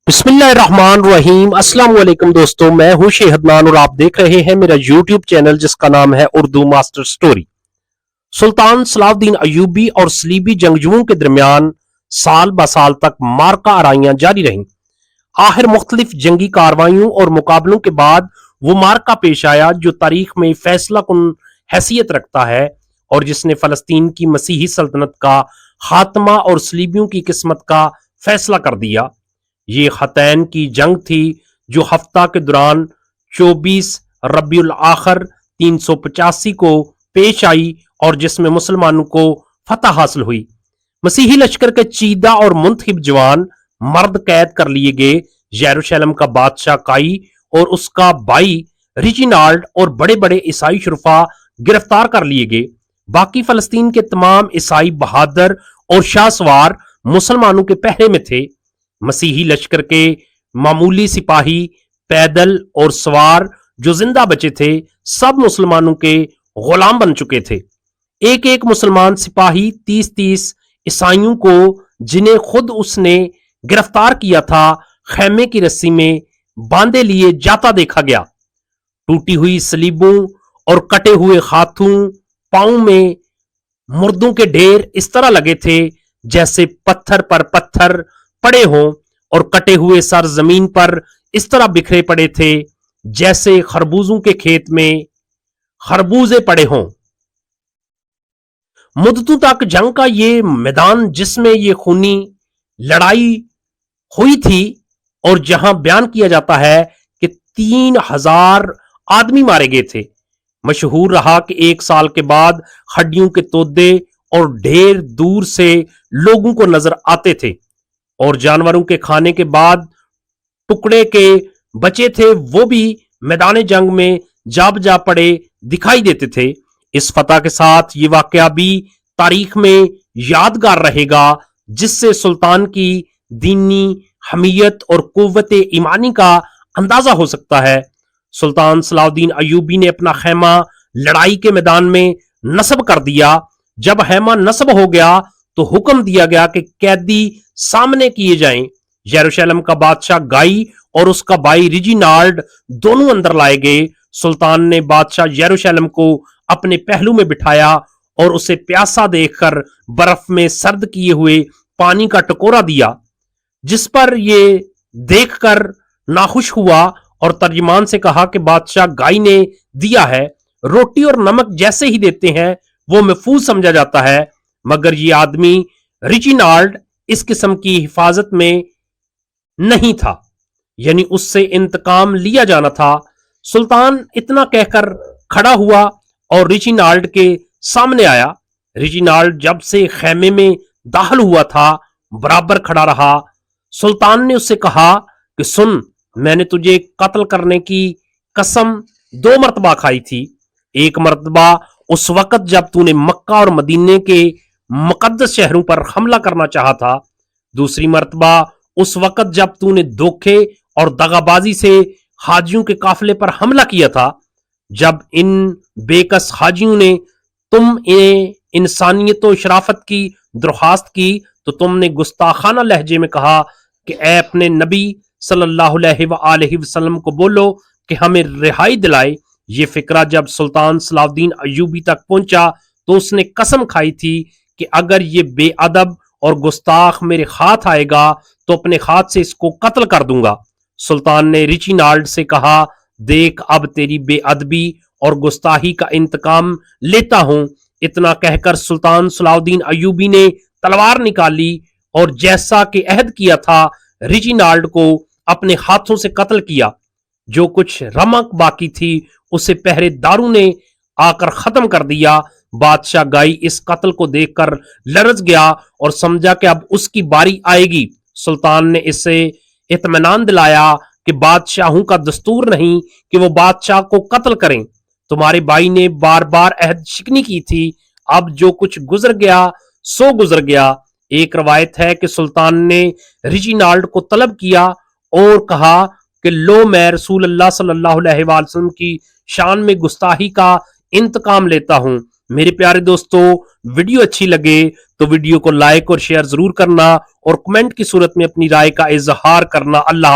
بسم اللہ الرحمن الرحیم۔ السلام علیکم دوستو، میں ہوں شیخ عدنان اور آپ دیکھ رہے ہیں میرا یوٹیوب چینل جس کا نام ہے اردو ماسٹر سٹوری۔ سلطان صلاح الدین ایوبی اور صلیبی جنگجوؤں کے درمیان سال بہ سال تک مارکہ آرائیاں جاری رہیں۔ آخر مختلف جنگی کاروائیوں اور مقابلوں کے بعد وہ مارکہ پیش آیا جو تاریخ میں فیصلہ کن حیثیت رکھتا ہے اور جس نے فلسطین کی مسیحی سلطنت کا خاتمہ اور صلیبیوں کی قسمت کا فیصلہ کر دیا۔ یہ حطین کی جنگ تھی جو ہفتہ کے دوران 24 ربیع الاخر 385 کو پیش آئی اور جس میں مسلمانوں کو فتح حاصل ہوئی۔ مسیحی لشکر کے چیدہ اور منتخب جوان مرد قید کر لیے گئے۔ یروشلم کا بادشاہ کائی اور اس کا بھائی ریجینالڈ اور بڑے بڑے عیسائی شرفا گرفتار کر لیے گئے۔ باقی فلسطین کے تمام عیسائی بہادر اور شاہ سوار مسلمانوں کے پہرے میں تھے۔ مسیحی لشکر کے معمولی سپاہی، پیدل اور سوار جو زندہ بچے تھے سب مسلمانوں کے غلام بن چکے تھے۔ ایک ایک مسلمان سپاہی 30 عیسائیوں کو جنہیں خود اس نے گرفتار کیا تھا خیمے کی رسی میں باندھے لیے جاتا دیکھا گیا۔ ٹوٹی ہوئی سلیبوں اور کٹے ہوئے ہاتھوں پاؤں میں مردوں کے ڈھیر اس طرح لگے تھے جیسے پتھر پر پتھر پڑے ہوں، اور کٹے ہوئے سر زمین پر اس طرح بکھرے پڑے تھے جیسے خربوزوں کے کھیت میں خربوزے پڑے ہوں۔ مدتوں تک جنگ کا یہ میدان جس میں یہ خونی لڑائی ہوئی تھی اور جہاں بیان کیا جاتا ہے کہ 3000 آدمی مارے گئے تھے، مشہور رہا کہ 1 سال کے بعد ہڈیوں کے تودے اور ڈھیر دور سے لوگوں کو نظر آتے تھے، اور جانوروں کے کھانے کے بعد ٹکڑے کے بچے تھے وہ بھی میدان جنگ میں جا پڑے دکھائی دیتے تھے۔ اس فتح کے ساتھ یہ واقعہ بھی تاریخ میں یادگار رہے گا جس سے سلطان کی دینی حمیت اور قوت ایمانی کا اندازہ ہو سکتا ہے۔ سلطان صلاح الدین ایوبی نے اپنا خیمہ لڑائی کے میدان میں نصب کر دیا۔ جب خیمہ نصب ہو گیا تو حکم دیا گیا کہ قیدی سامنے کیے جائیں۔ یروشلم کا بادشاہ گائی اور اس کا بھائی ریجینالڈ دونوں اندر لائے گئے۔ سلطان نے بادشاہ یروشلم کو اپنے پہلو میں بٹھایا اور اسے پیاسا دیکھ کر برف میں سرد کیے ہوئے پانی کا ٹکورا دیا، جس پر یہ دیکھ کر ناخوش ہوا اور ترجمان سے کہا کہ بادشاہ گائی نے دیا ہے، روٹی اور نمک جیسے ہی دیتے ہیں وہ محفوظ سمجھا جاتا ہے، مگر یہ آدمی ریجینالڈ اس قسم کی حفاظت میں نہیں تھا، یعنی اس سے انتقام لیا جانا تھا۔ سلطان اتنا کہہ کر کھڑا ہوا اور ریجینالڈ کے سامنے آیا۔ ریجینالڈ جب سے خیمے میں داخل ہوا تھا برابر کھڑا رہا۔ سلطان نے اس سے کہا کہ سن، میں نے تجھے قتل کرنے کی قسم 2 مرتبہ کھائی تھی۔ ایک مرتبہ اس وقت جب تو نے مکہ اور مدینے کے مقدس شہروں پر حملہ کرنا چاہا تھا، دوسری مرتبہ اس وقت جب تو نے دھوکے اور دغابازی سے حاجیوں کے قافلے پر حملہ کیا تھا۔ جب ان بے کس حاجیوں نے تم انسانیت و شرافت کی درخواست کی تو تم نے گستاخانہ لہجے میں کہا کہ اے اپنے نبی صلی اللہ علیہ وآلہ وسلم کو بولو کہ ہمیں رہائی دلائے۔ یہ فکرہ جب سلطان صلاح الدین ایوبی تک پہنچا تو اس نے قسم کھائی تھی کہ اگر یہ بے ادب اور گستاخ میرے ہاتھ آئے گا تو اپنے ہاتھ سے اس کو قتل کر دوں گا۔ سلطان نے ریجینالڈ سے کہا، دیکھ اب تیری بے ادبی اور گستاخی کا انتقام لیتا ہوں۔ اتنا کہہ کر سلطان صلاح الدین ایوبی نے تلوار نکالی اور جیسا کہ عہد کیا تھا ریجینالڈ کو اپنے ہاتھوں سے قتل کیا۔ جو کچھ رمق باقی تھی اسے پہرے داروں نے آ کر ختم کر دیا۔ بادشاہ گائی اس قتل کو دیکھ کر لرز گیا اور سمجھا کہ اب اس کی باری آئے گی۔ سلطان نے اسے اطمینان دلایا کہ بادشاہوں کا دستور نہیں کہ وہ بادشاہ کو قتل کریں، تمہارے بھائی نے بار بار عہد شکنی کی تھی، اب جو کچھ گزر گیا سو گزر گیا۔ ایک روایت ہے کہ سلطان نے ریجینالڈ کو طلب کیا اور کہا کہ لو، میں رسول اللہ صلی اللہ علیہ وسلم کی شان میں گستاخی کا انتقام لیتا ہوں۔ میرے پیارے دوستو، ویڈیو اچھی لگے تو ویڈیو کو لائک اور شیئر ضرور کرنا اور کمنٹ کی صورت میں اپنی رائے کا اظہار کرنا۔ اللہ